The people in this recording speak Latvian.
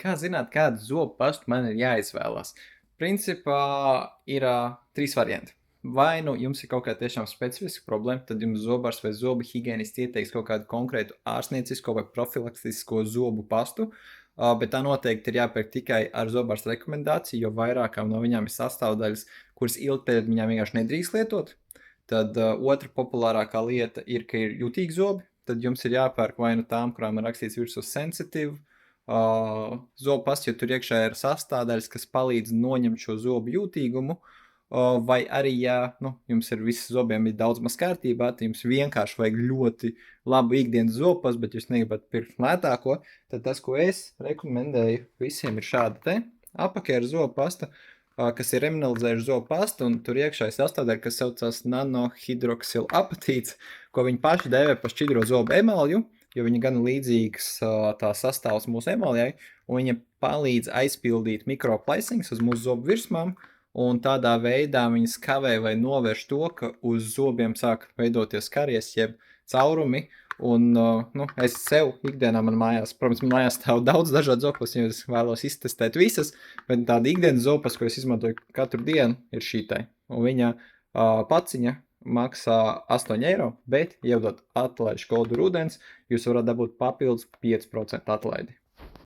Kā zināt, kādu zobu pastu man ir jāizvēlās? Principā ir 3 varianti. Vai nu jums ir kaut kāda tiešām specifiska problēma, tad jums zobārs vai zobu higiēnists ieteiks kaut kādu konkrētu ārstniecisko vai profilaktisko zobu pastu, bet tā noteikti ir jāpērk tikai ar zobārsta rekomendāciju, jo vairākām no viņām ir sastāvdaļas, kuras ilgtermiņā vienkārši nedrīkst lietot. Tad otra populārākā lieta ir, ka ir jutīgi zobi, tad jums ir jāpērk vai nu tām, kurām ir rakstīts virsū sensitīvi, zobu pasts, jo tur iekšā ir sastāvdaļas, kas palīdz noņemt šo zobu jūtīgumu, vai arī, ja jums ir visi zobiem ir daudz maz kārtībā, tad jums vienkārši vajag ļoti labu ikdienas zobu pastu, bet jūs negribat pirkt lētāko, tad tas, ko es rekomendēju visiem, ir šāda te apakēra zobu pasta, kas ir remineralizējuši zobu pastu, un tur iekšā ir sastāvdaļa, kas saucās nanohidroksilapatīts, ko viņi paši dēvē par šķidro zobu emalju, jo viņa gan līdzīgs tā sastāvs mūsu emaljai, un viņa palīdz aizpildīt mikroplaisiņus uz mūsu zobu virsmām, un tādā veidā viņas kavē vai novērš to, ka uz zobiem sāk veidoties karies jeb caurumi, un es sev ikdienā man mājās, protams, man mājās stāv daudz dažādu zobus, jo es vēlos iztestēt visas, bet tāda ikdienas zopas, ko es izmantoju katru dienu, ir šī tai, un viņa paciņa maksā 8 eiro, bet ievadot atlaižu kodu rudens, jūs varat dabūt papildus 5% atlaidi.